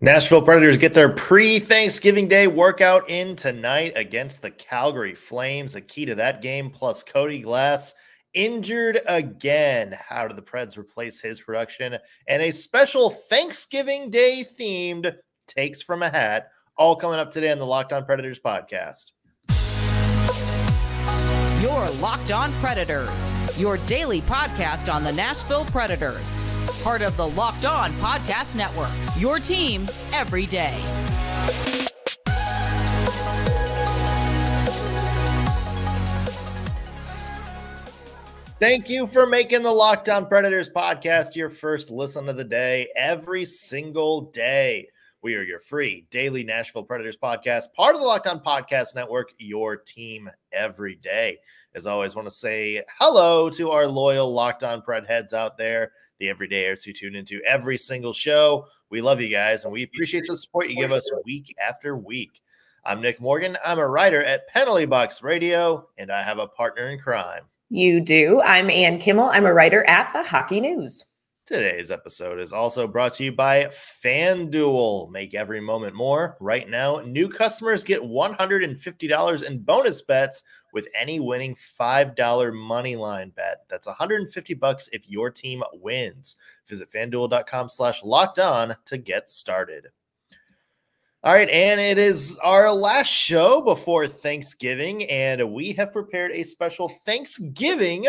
Nashville Predators get their pre-Thanksgiving Day workout in tonight against the Calgary Flames. A key to that game, plus Cody Glass injured again. How do the Preds replace his production? And a special Thanksgiving Day themed takes from a hat, all coming up today on the Locked On Predators podcast. You're Locked On Predators, your daily podcast on the Nashville Predators. Part of the Locked On Podcast Network, your team every day. Thank you for making the Locked On Predators podcast your first listen of the day every single day. We are your free daily Nashville Predators podcast, part of the Locked On Podcast Network, your team every day. As always, want to say hello to our loyal Locked On Pred heads out there, the everydayers who tune into every single show. We love you guys, and we appreciate the support you give us week after week. I'm Nick Morgan. I'm a writer at Penalty Box Radio, and I have a partner in crime. You do. I'm Ann Kimmel. I'm a writer at The Hockey News. Today's episode is also brought to you by FanDuel. Make every moment more. Right now, new customers get $150 in bonus bets with any winning $5 money line bet. That's $150 if your team wins. Visit FanDuel.com/lockedon to get started. All right, and it is our last show before Thanksgiving, and we have prepared a special Thanksgiving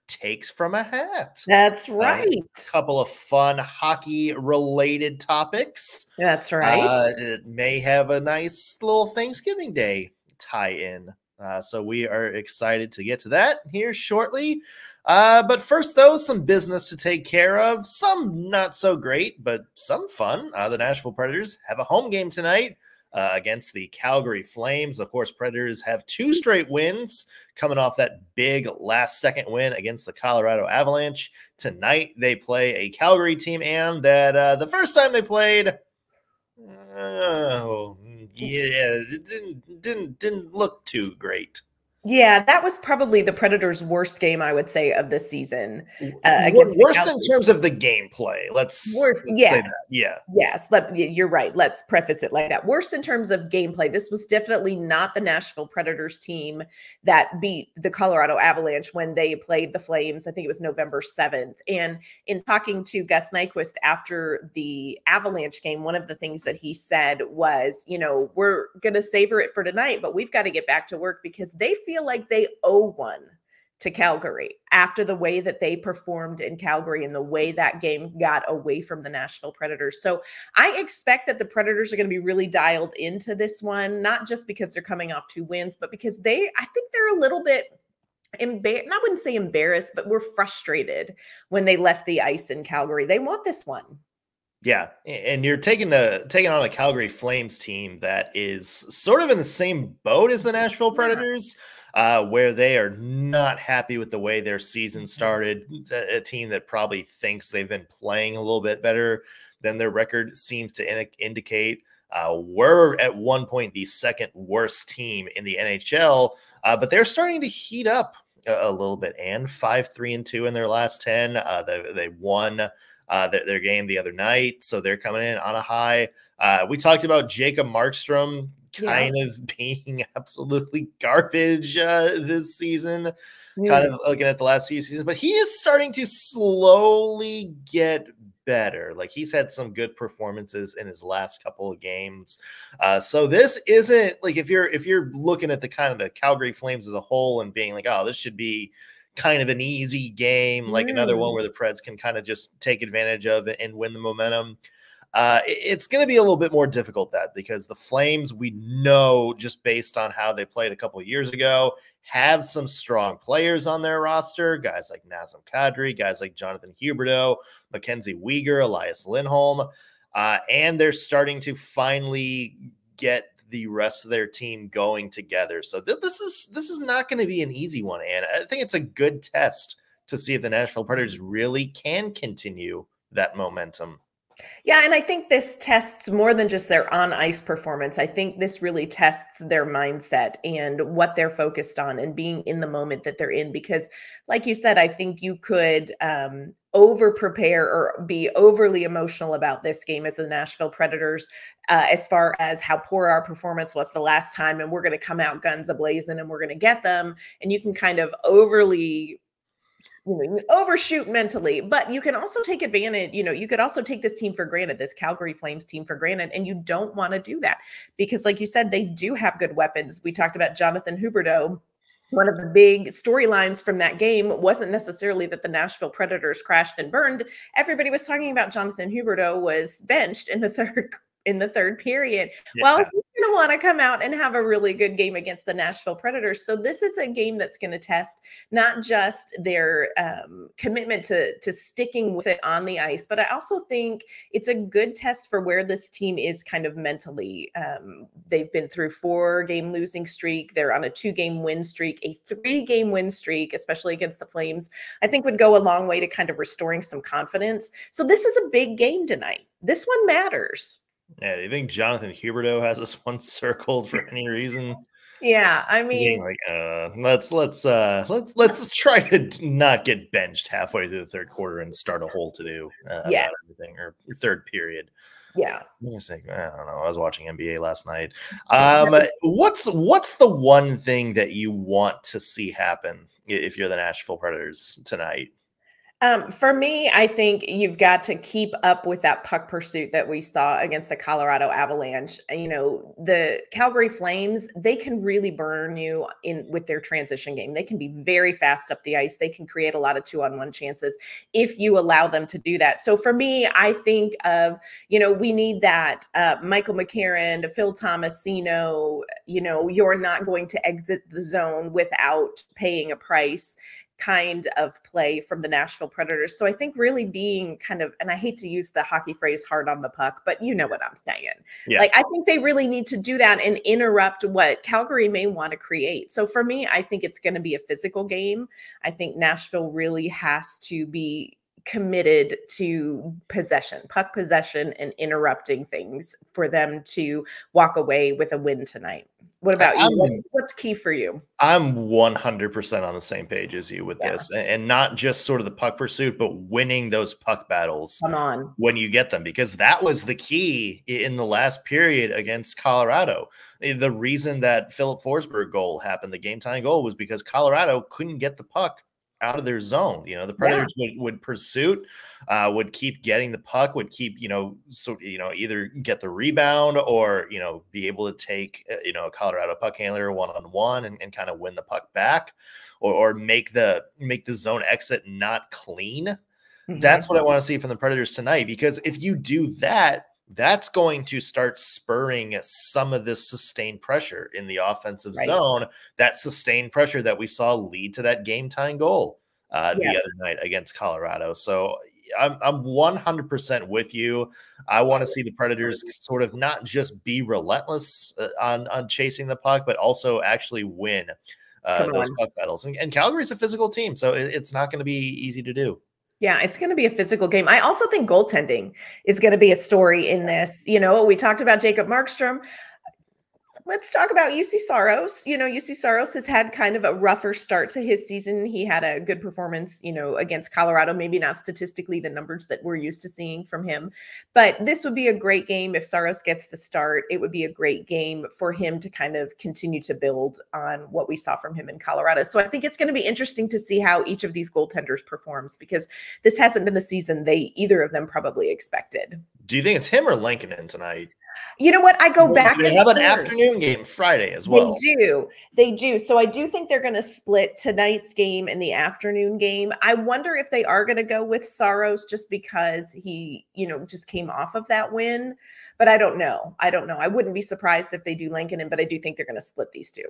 takes from a hat. That's right. A couple of fun hockey-related topics. That's right. It may have a nice little Thanksgiving Day tie-in. So we are excited to get to that here shortly. But first, though, some business to take care of. Some not so great, but some fun. The Nashville Predators have a home game tonight against the Calgary Flames. Of course, Predators have 2 straight wins coming off that big last-second win against the Colorado Avalanche. Tonight, they play a Calgary team, and that the first time they played, it didn't look too great. Yeah, that was probably the Predators' worst game, I would say, of the season. Worst in terms of the gameplay. Let's say that. Yeah. Yes, you're right. Let's preface it like that. Worst in terms of gameplay. This was definitely not the Nashville Predators team that beat the Colorado Avalanche when they played the Flames. I think it was November 7th. And in talking to Gus Nyquist after the Avalanche game, one of the things that he said was, we're going to savor it for tonight, but we've got to get back to work because they feel like they owe one to Calgary after the way that they performed in Calgary and the way that game got away from the Nashville Predators. So I expect that the Predators are going to be really dialed into this one, not just because they're coming off 2 wins, but because I think they're a little bit I wouldn't say embarrassed, but we're frustrated when they left the ice in Calgary. They want this one. Yeah, and you're taking on a Calgary Flames team that is sort of in the same boat as the Nashville Predators, where they are not happy with the way their season started. A team that probably thinks they've been playing a little bit better than their record seems to indicate. We're at one point the second worst team in the NHL, but they're starting to heat up a little bit. And 5-3-2 in their last 10. They won their game the other night, so they're coming in on a high. We talked about Jacob Markstrom kind of being absolutely garbage this season, kind of looking at the last few seasons, but he is starting to slowly get better. Like, he's had some good performances in his last couple of games. So this isn't like, if you're looking at the kind of the Calgary Flames as a whole and being like, oh, this should be kind of an easy game, like another one where the Preds can kind of just take advantage of it and win the momentum. It's going to be a little bit more difficult because the Flames, we know just based on how they played a couple of years ago, have some strong players on their roster, guys like Nazem Kadri, guys like Jonathan Huberdeau, Mackenzie Weegar, Elias Lindholm, and they're starting to finally get the rest of their team going together. So this is not going to be an easy one, and I think it's a good test to see if the Nashville Predators really can continue that momentum. Yeah, and I think this tests more than just their on ice performance. I think this really tests their mindset and what they're focused on and being in the moment that they're in. Because, like you said, I think you could over prepare or be overly emotional about this game as the Nashville Predators, as far as how poor our performance was the last time, and we're going to come out guns a-blazing and we're going to get them. And you can kind of overly overshoot mentally, but you can also take advantage. You could also take this team for granted, this Calgary Flames team for granted, and you don't want to do that because, like you said, they do have good weapons. We talked about Jonathan Huberdeau. One of the big storylines from that game wasn't necessarily that the Nashville Predators crashed and burned. Everybody was talking about Jonathan Huberdeau was benched in the third period. Yeah. Well, he's going to want to come out and have a really good game against the Nashville Predators. So this is a game that's going to test not just their commitment to sticking with it on the ice, but I also think it's a good test for where this team is kind of mentally. They've been through 4-game losing streak. They're on a 2-game win streak. A 3-game win streak, especially against the Flames, I think would go a long way to kind of restoring some confidence. So this is a big game tonight. This one matters. Yeah, do you think Jonathan Huberdeau has this one circled for any reason? Yeah, I mean, let's try to not get benched halfway through the third quarter and start a whole to do about everything, or third period. Yeah, I don't know. I was watching NBA last night. What's the one thing that you want to see happen if you're the Nashville Predators tonight? For me, I think you've got to keep up with that puck pursuit that we saw against the Colorado Avalanche. The Calgary Flames, they can really burn you in with their transition game. They can be very fast up the ice. They can create a lot of 2-on-1 chances if you allow them to do that. So for me, I think of, we need that Michael McCarron, Phil Tomasino, you're not going to exit the zone without paying a price kind of play from the Nashville Predators. So I think really being kind of, and I hate to use the hockey phrase hard on the puck, but you know what I'm saying. Yeah. Like, I think they really need to do that and interrupt what Calgary may want to create. So for me, I think it's going to be a physical game. I think Nashville really has to be committed to puck possession and interrupting things for them to walk away with a win tonight. What about you? What's key for you? I'm 100% on the same page as you with this, and not just sort of the puck pursuit, but winning those puck battles when you get them, because that was the key in the last period against Colorado. The reason that Philip Forsberg goal happened, the game-tying goal, was because Colorado couldn't get the puck out of their zone. The Predators would pursue, would keep getting the puck, would keep, either get the rebound or, be able to take, a Colorado puck handler one-on-one and kind of win the puck back, or make the zone exit not clean. Mm-hmm. That's what I want to see from the Predators tonight, because if you do that, that's going to start spurring some of this sustained pressure in the offensive zone, that sustained pressure that we saw lead to that game-tying goal the other night against Colorado. So I'm 100% with you. I want to see the Predators sort of not just be relentless on chasing the puck, but also actually win those puck battles. And Calgary's a physical team, so it's not going to be easy to do. Yeah, it's going to be a physical game. I also think goaltending is going to be a story in this. We talked about Jacob Markstrom. Let's talk about UC Saros. UC Saros has had kind of a rougher start to his season. He had a good performance, against Colorado, maybe not statistically the numbers that we're used to seeing from him. But this would be a great game if Saros gets the start. It would be a great game for him to kind of continue to build on what we saw from him in Colorado. So I think it's going to be interesting to see how each of these goaltenders performs, because this hasn't been the season either of them probably expected. Do you think it's him or Lankinen tonight? You know what? I go back. They have an afternoon game Friday as well. They do. So I do think they're going to split tonight's game and the afternoon game. I wonder if they are going to go with Saros just because he, just came off of that win. But I don't know. I wouldn't be surprised if they do Lankinen, but I do think they're going to split these two.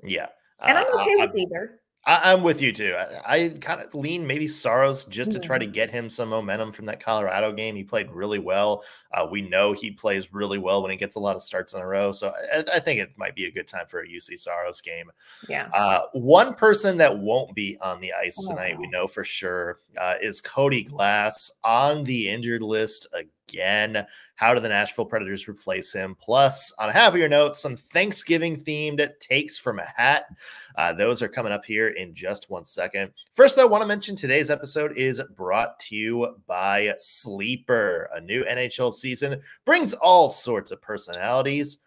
Yeah. And I'm okay with either. I'm with you too. I kind of lean maybe Saros just to try to get him some momentum from that Colorado game. He played really well. We know he plays really well when he gets a lot of starts in a row. So I think it might be a good time for a UC Saros game. Yeah. One person that won't be on the ice tonight, we know for sure, is Cody Glass on the injured list again. How do the Nashville Predators replace him? Plus, on a happier note, some Thanksgiving-themed takes from a hat. Those are coming up here in just 1 second. First, I want to mention today's episode is brought to you by Sleeper. A new NHL season brings all sorts of personalities.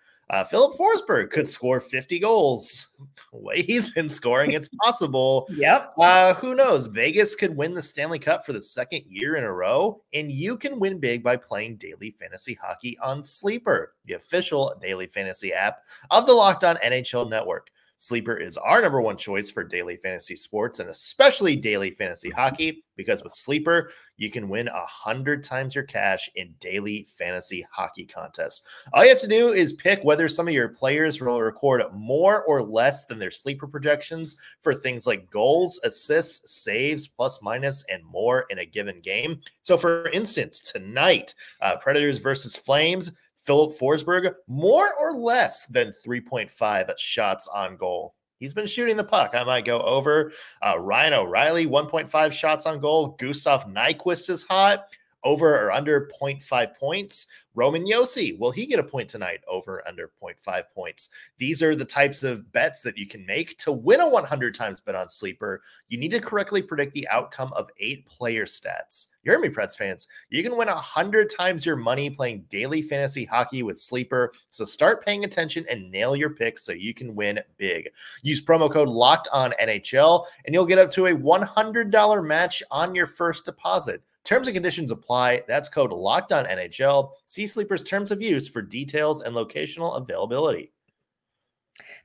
Philip Forsberg could score 50 goals. The way he's been scoring, it's possible. Yep. Who knows? Vegas could win the Stanley Cup for the second year in a row, and you can win big by playing daily fantasy hockey on Sleeper, the official daily fantasy app of the Locked On NHL Network. Sleeper is our #1 choice for daily fantasy sports and especially daily fantasy hockey, because with Sleeper, you can win 100 times your cash in daily fantasy hockey contests. All you have to do is pick whether some of your players will record more or less than their Sleeper projections for things like goals, assists, saves, plus minus, and more in a given game. So for instance, tonight, Predators versus Flames, Philip Forsberg, more or less than 3.5 shots on goal. He's been shooting the puck. I might go over. Ryan O'Reilly, 1.5 shots on goal. Gustav Nyquist is hot. Over or under 0.5 points. Roman Josi, will he get a point tonight? Over or under 0.5 points. These are the types of bets that you can make to win a 100 times bet on Sleeper. You need to correctly predict the outcome of 8 player stats. You heard me, Preds fans. You can win 100 times your money playing daily fantasy hockey with Sleeper. So start paying attention and nail your picks so you can win big. Use promo code LOCKEDONNHL and you'll get up to a $100 match on your first deposit. Terms and conditions apply. That's code LOCKEDONNHL. See Sleeper's terms of use for details and locational availability.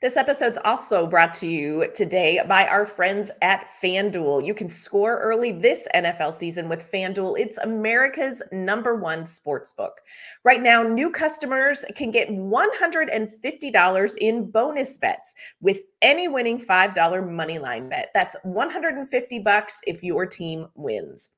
This episode's also brought to you today by our friends at FanDuel. You can score early this NFL season with FanDuel. It's America's #1 sportsbook. Right now, new customers can get $150 in bonus bets with any winning $5 moneyline bet. That's $150 if your team wins.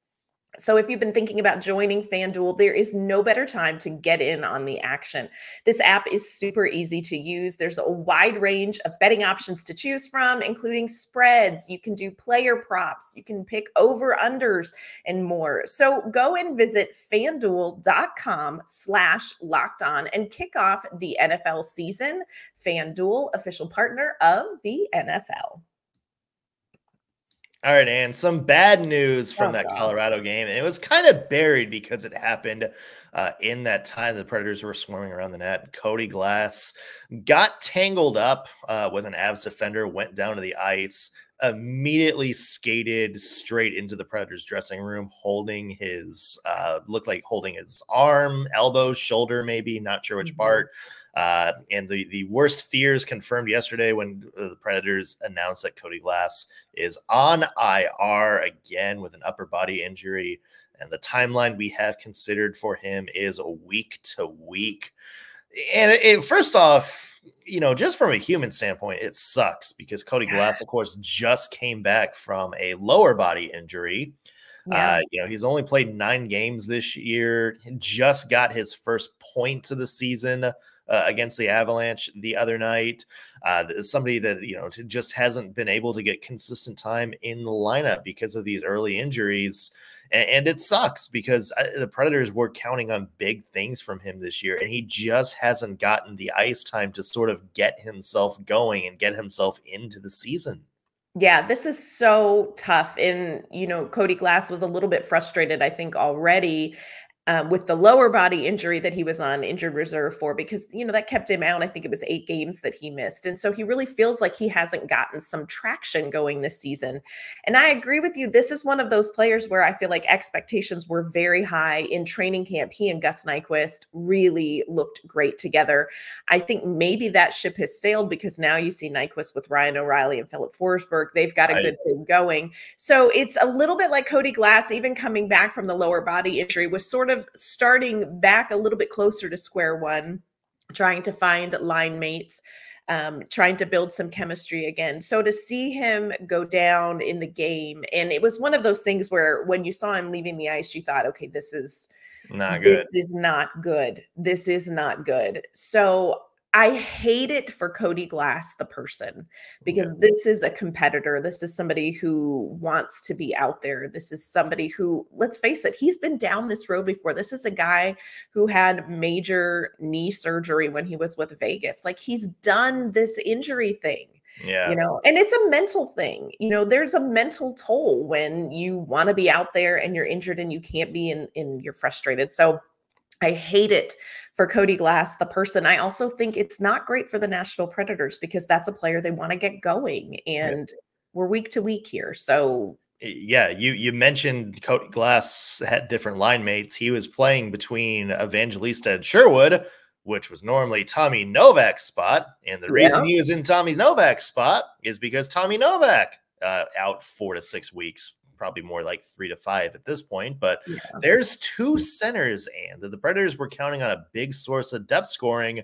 So if you've been thinking about joining FanDuel, there is no better time to get in on the action. This app is super easy to use. There's a wide range of betting options to choose from, including spreads. You can do player props. You can pick over-unders and more. So go and visit FanDuel.com/lockedon and kick off the NFL season. FanDuel, official partner of the NFL. All right, and some bad news from that Colorado game. And it was kind of buried because it happened in that time the Predators were swarming around the net. Cody Glass got tangled up with an Avs defender, went down to the ice, immediately skated straight into the Predators dressing room, holding his, looked like holding his arm, elbow, shoulder, maybe, not sure which part. And the worst fears confirmed yesterday when the Predators announced that Cody Glass is on IR again with an upper body injury. And the timeline we have considered for him is week to week. And first off, you know, just from a human standpoint, it sucks because Cody Glass, of course, just came back from a lower body injury. Yeah. You know, he's only played 9 games this year, just got his first points of the season against the Avalanche the other night. Somebody that, you know, just hasn't been able to get consistent time in the lineup because of these early injuries. And it sucks because the Predators were counting on big things from him this year, and he just hasn't gotten the ice time to sort of get himself going and get himself into the season. Yeah, this is so tough. And, you know, Cody Glass was a little bit frustrated, I think, already with the lower body injury that he was on injured reserve for, because, you know, that kept him out. I think it was 8 games that he missed. And so he really feels like he hasn't gotten some traction going this season. And I agree with you. This is one of those players where I feel like expectations were very high in training camp. He and Gus Nyquist really looked great together. I think maybe that ship has sailed because now you see Nyquist with Ryan O'Reilly and Philip Forsberg. They've got a good thing going. So it's a little bit like Cody Glass, even coming back from the lower body injury, was sort of starting back a little bit closer to square one, trying to find line mates, trying to build some chemistry again. So to see him go down in the game, and it was one of those things where when you saw him leaving the ice, you thought, okay, this is not good. This is not good. This is not good. So I hate it for Cody Glass, the person, because this is a competitor. This is somebody who wants to be out there. This is somebody who, let's face it, he's been down this road before. This is a guy who had major knee surgery when he was with Vegas. Like, he's done this injury thing. Yeah. And it's a mental thing. There's a mental toll when you want to be out there and you're injured and you can't be and you're frustrated. So I hate it for Cody Glass, the person. I also think it's not great for the Nashville Predators because that's a player they want to get going, and we're week to week here. So yeah, you mentioned Cody Glass had different line mates. He was playing between Evangelista and Sherwood, which was normally Tommy Novak's spot. And the reason he was in Tommy Novak's spot is because Tommy Novak out 4 to 6 weeks, probably more like 3 to 5 at this point. But there's 2 centers, and the Predators were counting on a big source of depth scoring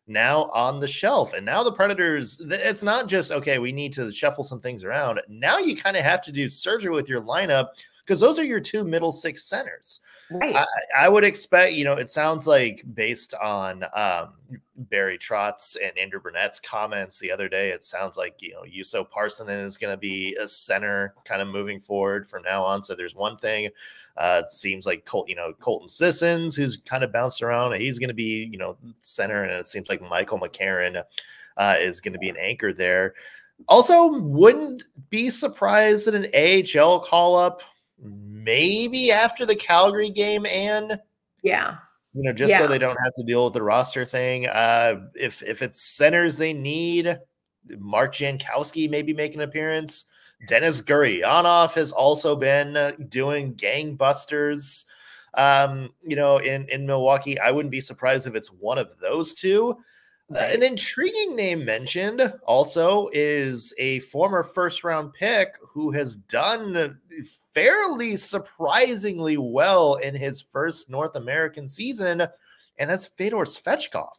now on the shelf. And now the Predators, it's not just, okay, we need to shuffle some things around. Now you kind of have to do surgery with your lineup because those are your 2 middle 6 centers. Right. I would expect, it sounds like based on Barry Trotz and Andrew Burnett's comments the other day, it sounds like, Juuso Parssinen is going to be a center kind of moving forward from now on. So there's one thing. It seems like Colton Sissons, who's kind of bounced around, he's going to be, center. And it seems like Michael McCarron is going to be an anchor there. Also, wouldn't be surprised at an AHL call-up maybe after the Calgary game, and so they don't have to deal with the roster thing. If it's centers they need, Mark Jankowski maybe make an appearance. Dennis Gurianov has also been doing gangbusters, in Milwaukee. I wouldn't be surprised if it's one of those 2. An intriguing name mentioned also is a former first-round pick who has done fairly surprisingly well in his first North American season, and that's Fedor Svechkov,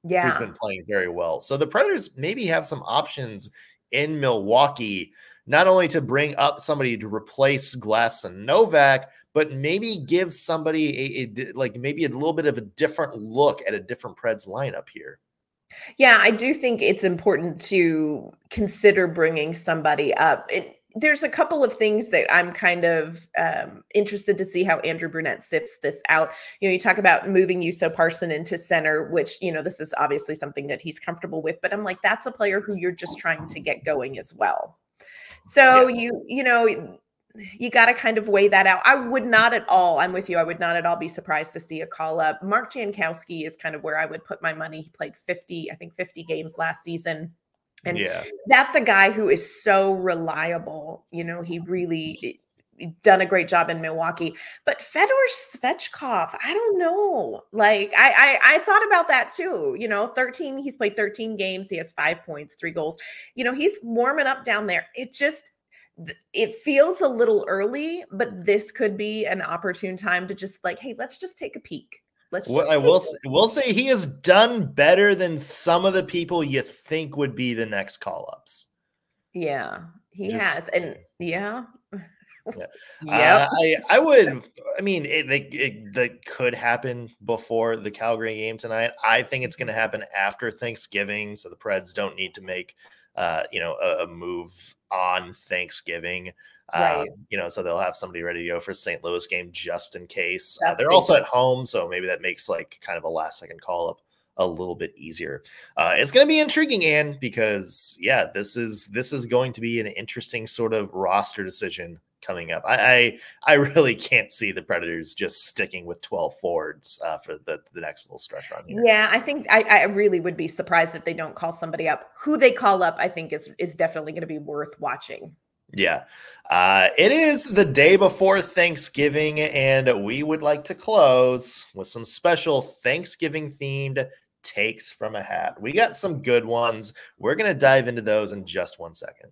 who's been playing very well. So the Predators maybe have some options in Milwaukee, not only to bring up somebody to replace Glass and Novak, but maybe give somebody maybe a little bit of a different look at a different Preds lineup here. Yeah, I do think it's important to consider bringing somebody up. There's a couple of things that I'm kind of interested to see how Andrew Brunette sifts this out. You talk about moving Juuso Parssinen into center, which, this is obviously something that he's comfortable with, but I'm like, that's a player who you're just trying to get going as well. So you got to kind of weigh that out. I would not at all. I'm with you. I would not at all be surprised to see a call up. Mark Jankowski is kind of where I would put my money. He played 50 games last season. And that's a guy who is so reliable. He really done a great job in Milwaukee. But Fedor Svechkov, I don't know. Like, I thought about that too. 13, he's played 13 games. He has 5 points, 3 goals. He's warming up down there. It feels a little early, but this could be an opportune time to just hey, let's just take a peek. I will say he has done better than some of the people you think would be the next call-ups. Yeah, he has. And that could happen before the Calgary game tonight. I think it's going to happen after Thanksgiving. So the Preds don't need to make, a move on Thanksgiving. So they'll have somebody ready to go for St. Louis game just in case. They're also at home, so maybe that makes kind of a last second call up a little bit easier. It's going to be intriguing, Ann, because this is going to be an interesting sort of roster decision coming up. I really can't see the Predators just sticking with 12 forwards for the next little stretch run here. Yeah, I think I really would be surprised if they don't call somebody up. Who they call up, I think is definitely going to be worth watching. Yeah, it is the day before Thanksgiving, and we would like to close with some special Thanksgiving-themed takes from a hat. We got some good ones. We're going to dive into those in just 1 second.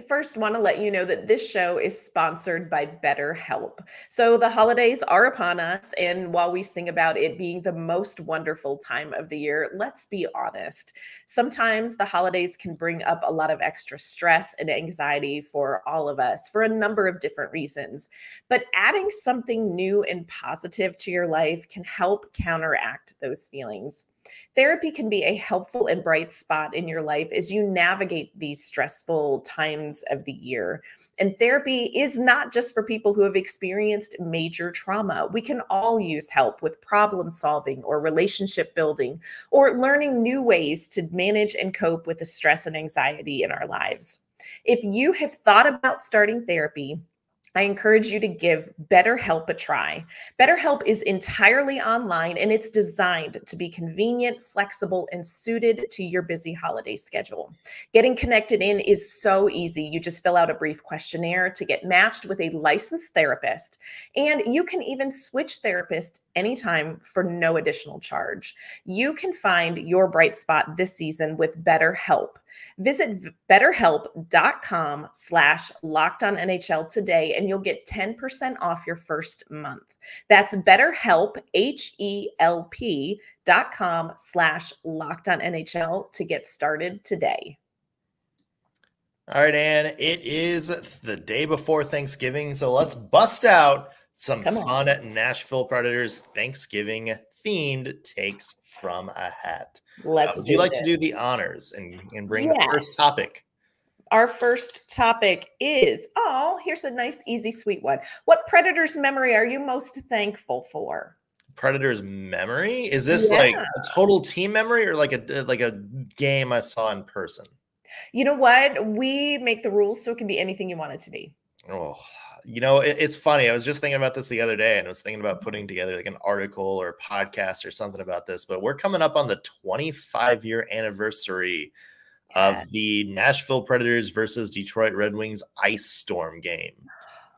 First, want to let you know that this show is sponsored by BetterHelp. So the holidays are upon us, and while we sing about it being the most wonderful time of the year, let's be honest. Sometimes the holidays can bring up a lot of extra stress and anxiety for all of us for a number of different reasons. But adding something new and positive to your life can help counteract those feelings. Therapy can be a helpful and bright spot in your life as you navigate these stressful times of the year. And therapy is not just for people who have experienced major trauma. We can all use help with problem solving or relationship building or learning new ways to manage and cope with the stress and anxiety in our lives. If you have thought about starting therapy, I encourage you to give BetterHelp a try. BetterHelp is entirely online and it's designed to be convenient, flexible, and suited to your busy holiday schedule. Getting connected in is so easy. You just fill out a brief questionnaire to get matched with a licensed therapist, and you can even switch therapist anytime for no additional charge. You can find your bright spot this season with BetterHelp. Visit betterhelp.com/lockedonnhl today and you'll get 10% off your first month. That's BetterHelp, HELP.com/lockedonnhl to get started today. All right, Ann, it is the day before Thanksgiving, so let's bust out some fun Nashville Predators Thanksgiving themed takes from a hat. Would you like to do the honors and bring the first topic? Our first topic is, here's a nice, easy, sweet one. What Predators memory are you most thankful for? Predators memory? Is this like a total team memory or like a game I saw in person? You know what? We make the rules so it can be anything you want it to be. Oh, it's funny. I was just thinking about this the other day and I was thinking about putting together like an article or a podcast or something about this, but we're coming up on the 25-year anniversary of the Nashville Predators versus Detroit Red Wings ice storm game.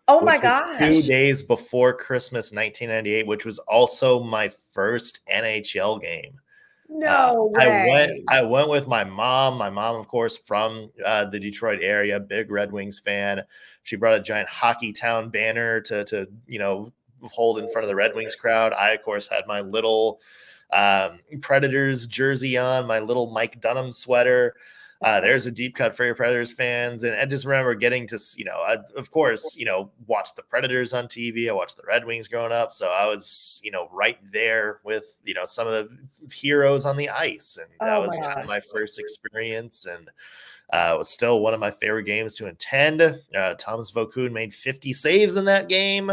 Oh my gosh. 2 days before Christmas 1998, which was also my first NHL game. No way. I went with my mom. My mom, of course, from the Detroit area, big Red Wings fan. She brought a giant Hockey Town banner to hold in front of the Red Wings crowd. I, of course, had my little Predators jersey on, my little Mike Dunham sweater. There's a deep cut for your Predators fans. And I just remember getting to, of course, watch the Predators on TV. I watched the Red Wings growing up. So I was, right there with, some of the heroes on the ice. And that was kind of my first experience. And it was still one of my favorite games to attend. Thomas Vokoun made 50 saves in that game.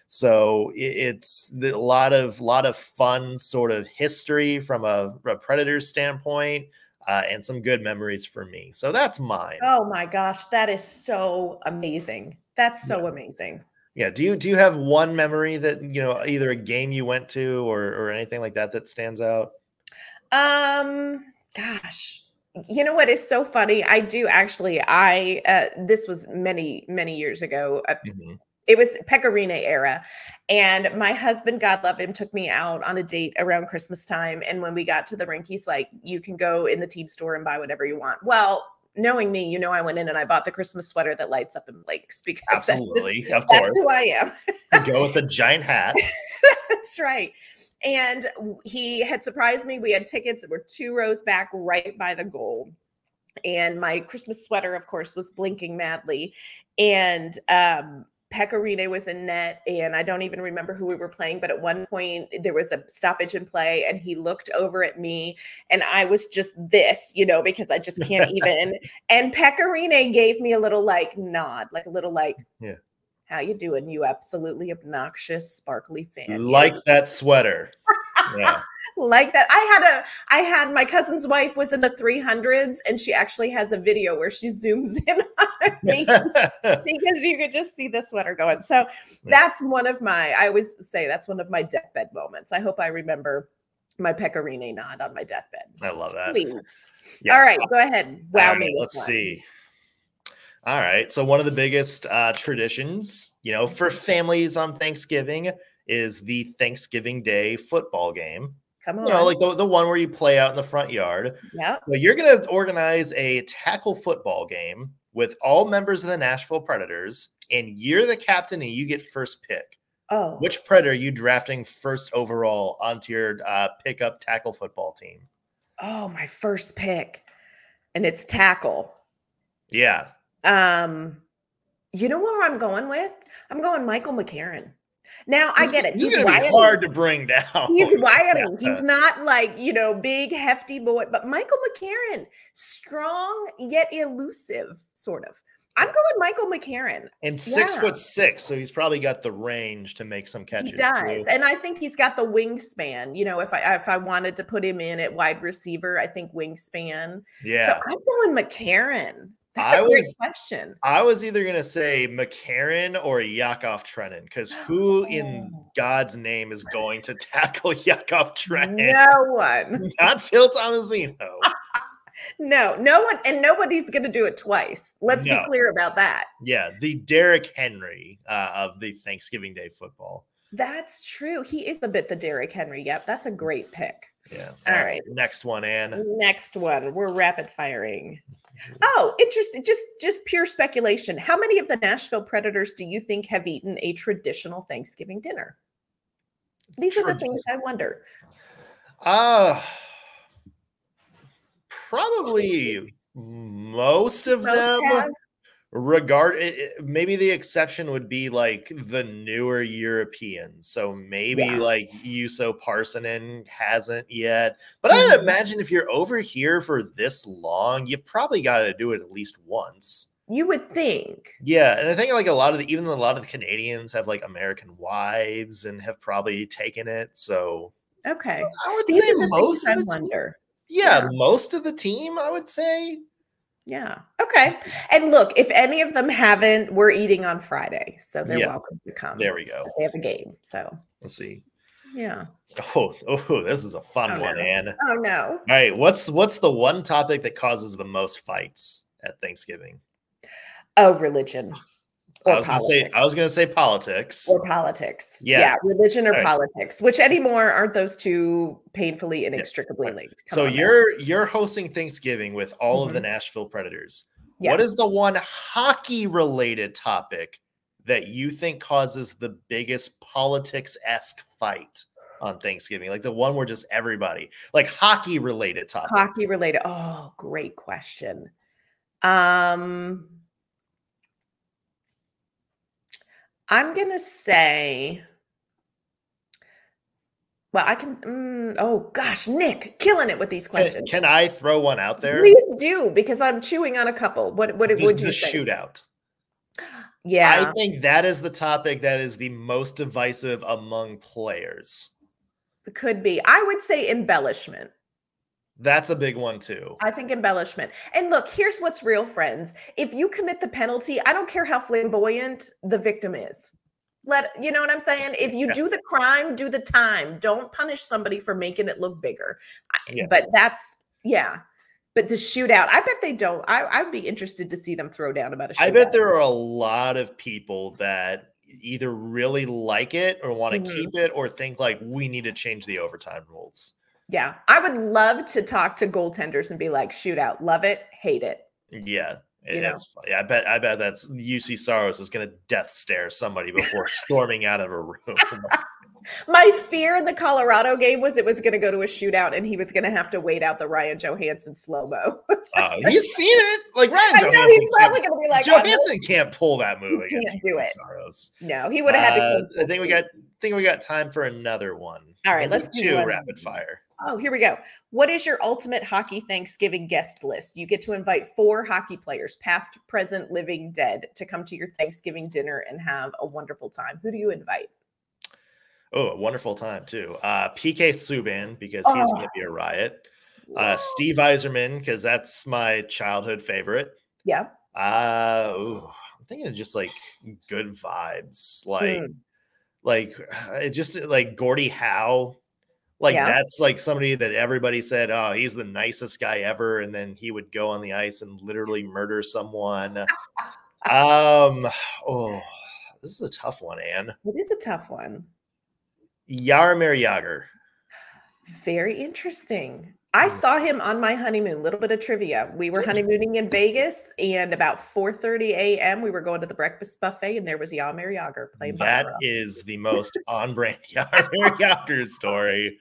So it's a lot of fun sort of history from a Predators standpoint. And some good memories for me. So that's mine. Oh my gosh, that is so amazing. That's so amazing. Yeah. Do you have one memory that, either a game you went to or anything like that stands out? Gosh, you know what is so funny? I do actually, this was many, many years ago. It was Pecorine era. And my husband, God love him, took me out on a date around Christmas time. And when we got to the rink, he's like, you can go in the team store and buy whatever you want. Well, knowing me, I went in and I bought the Christmas sweater that lights up and blinks because that's who I am. You go with a giant hat. That's right. And he had surprised me. We had tickets that were 2 rows back right by the goal. And my Christmas sweater, of course, was blinking madly. And, Pecorine was in net, and I don't even remember who we were playing, but at one point there was a stoppage in play and he looked over at me and I was just this, because I just can't even. And Pecorine gave me a little nod, yeah. How you doing, you absolutely obnoxious, sparkly fan? Like that sweater. Yeah. Like that. I had my cousin's wife was in the 300s and she actually has a video where she zooms in on me because you could just see the sweater going. So that's I always say that's one of my deathbed moments. I hope I remember my Pecorine nod on my deathbed. I love that. Yeah. All right, go ahead. Wow me. Let's see. All right. So one of the biggest traditions, for families on Thanksgiving is the Thanksgiving Day football game. Come on. Like the one where you play out in the front yard. Yeah. Well, you're going to organize a tackle football game with all members of the Nashville Predators, and you're the captain and you get first pick. Oh. Which Predator are you drafting first overall onto your pickup tackle football team? Oh, my first pick. And it's tackle. Yeah. You know where I'm going with? I'm going Michael McCarron. Now I get it. He's going to be hard to bring down. He's wiry. He's not like, big, hefty boy, but Michael McCarron, strong yet elusive, sort of. I'm going Michael McCarron. And 6'6", so he's probably got the range to make some catches. He does. Too. And I think he's got the wingspan. If I wanted to put him in at wide receiver, I think wingspan. Yeah. So I'm going McCarron. That's a great question. I was either going to say McCarron or Yakov Trenin, because who in God's name is going to tackle Yakov Trenin? No one. Not Phil Tomasino. No one, and nobody's going to do it twice. Let's be clear about that. Yeah, the Derrick Henry of the Thanksgiving Day football. That's true. He is a bit the Derrick Henry. Yep, that's a great pick. Yeah. All right. Next one, Ann. Next one. We're rapid firing. Oh, interesting. Just pure speculation. How many of the Nashville Predators do you think have eaten a traditional Thanksgiving dinner? These are the things I wonder. Probably most of them. Maybe the exception would be like the newer Europeans. So maybe like Juuso Parssinen hasn't yet. But I'd imagine if you're over here for this long, you probably got to do it at least once. You would think. Yeah, and I think like a lot of the Canadians have like American wives and have probably taken it. So okay, I would say most of the team. Yeah, most of the team, I would say. Yeah. Okay. And look, if any of them haven't, we're eating on Friday, so they're welcome to come. There we go. They have a game, so let's see. Yeah. Oh, this is a fun one, Ann. Oh no. All right, what's the one topic that causes the most fights at Thanksgiving? Oh, religion. I was gonna say politics. Or politics. Yeah, religion or politics. Which anymore aren't those two painfully inextricably linked? So you're hosting Thanksgiving with all of the Nashville Predators. Yeah. What is the one hockey-related topic that you think causes the biggest politics-esque fight on Thanksgiving? Like the one where just everybody, like hockey-related topic. Hockey-related. Oh, great question. I'm going to say, well, I can, oh gosh, Nick, killing it with these questions. Can I throw one out there? Please do, because I'm chewing on a couple. What would you say? The shootout. Yeah. I think that is the topic that is the most divisive among players. It could be. I would say embellishment. That's a big one too. I think embellishment. And look, here's what's real, friends. If you commit the penalty, I don't care how flamboyant the victim is. You know what I'm saying? If you do the crime, do the time. Don't punish somebody for making it look bigger. But but the shootout, I bet they don't. I'd be interested to see them throw down about a shootout. I bet there are a lot of people that either really like it or want to keep it or think like we need to change the overtime rules. Yeah, I would love to talk to goaltenders and be like, shootout, love it, hate it. Yeah, it's funny. I bet that's UC Saros is going to death stare somebody before storming out of a room. My fear in the Colorado game was it was going to go to a shootout and he was going to have to wait out the Ryan Johansson slow-mo. He's seen it. Like Ryan Johansson. I know he's probably going to be like, Johansson can't pull that move against UC do it. Saros. No, he would have had to. I think we got time for another one. All right, let's do two rapid fire. Oh, here we go. What is your ultimate hockey Thanksgiving guest list? You get to invite 4 hockey players, past, present, living, dead, to come to your Thanksgiving dinner and have a wonderful time. Who do you invite? Oh, a wonderful time too. PK Subban, because he's going to be a riot. Steve Yzerman, because that's my childhood favorite. Yeah. I'm thinking of just like good vibes, like just like Gordie Howe. Like that's like somebody that everybody said, oh, he's the nicest guy ever, and then he would go on the ice and literally murder someone. This is a tough one, Ann. It is a tough one. Jaromir Jagr. Very interesting. I saw him on my honeymoon. Little bit of trivia. We were honeymooning in Vegas, and about 4:30 a.m. we were going to the breakfast buffet, and there was Jaromir Jagr playing. That is the most on-brand Jaromir Jagr story.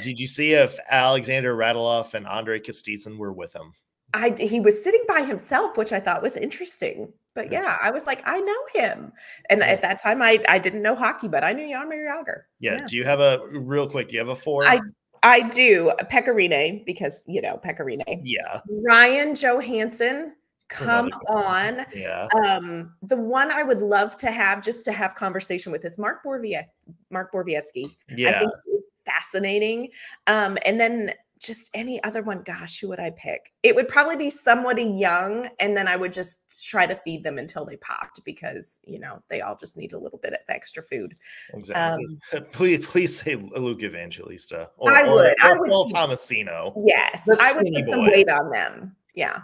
Did you see if Alexander Radulov and Andrei Kostitsyn were with him? he was sitting by himself, which I thought was interesting. But yeah, I was like, I know him. And at that time, I didn't know hockey, but I knew Jaromir Jagr. Yeah. Do you have real quick, do you have a 4? I do. Pecorine, because, Pecorine. Yeah. Ryan Johansson, come on. Yeah. The one I would love to have, just to have conversation with, is Mark Borowiecki. Yeah. I think he's fascinating. And then just any other one, gosh, who would I pick? It would probably be somebody young, and then I would just try to feed them until they popped, because, they all just need a little bit of extra food. Exactly. Please say Luke Evangelista. I would. Paul Tomasino. Yes. I would put some weight on them. Yeah.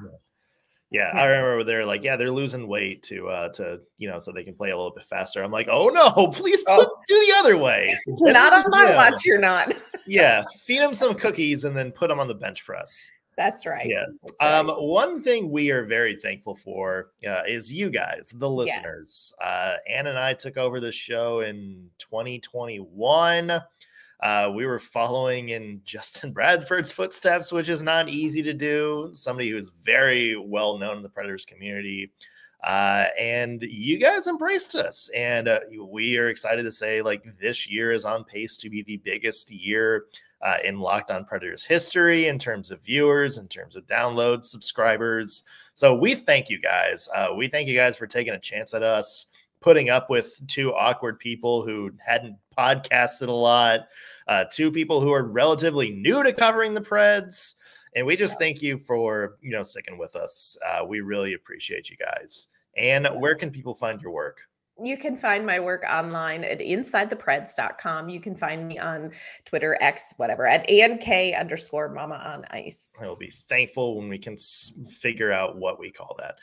Yeah, I remember they're like, they're losing weight to so they can play a little bit faster. I'm like, oh no, please do the other way. Not on my watch, you're not. Yeah, feed them some cookies and then put them on the bench press. That's right. Yeah. That's right. One thing we are very thankful for is you guys, the listeners. Yes. Ann and I took over the show in 2021. We were following in Justin Bradford's footsteps, which is not easy to do. Somebody who is very well known in the Predators community. And you guys embraced us. And we are excited to say, this year is on pace to be the biggest year in Locked On Predators history, in terms of viewers, in terms of downloads, subscribers. So we thank you guys. We thank you guys for taking a chance at us, putting up with 2 awkward people who hadn't podcasted a lot, 2 people who are relatively new to covering the Preds. And we just thank you for, sticking with us. We really appreciate you guys. And where can people find your work? You can find my work online at InsideThePreds.com. You can find me on Twitter, X, whatever, at ANK_Mama on Ice. I will be thankful when we can figure out what we call that.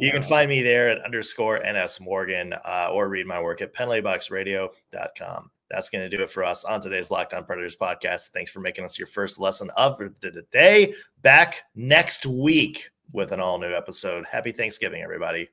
You can find me there at _NS Morgan, or read my work at penlayboxradio.com. That's going to do it for us on today's Locked On Predators podcast. Thanks for making us your first lesson of the day. Back next week with an all-new episode. Happy Thanksgiving, everybody.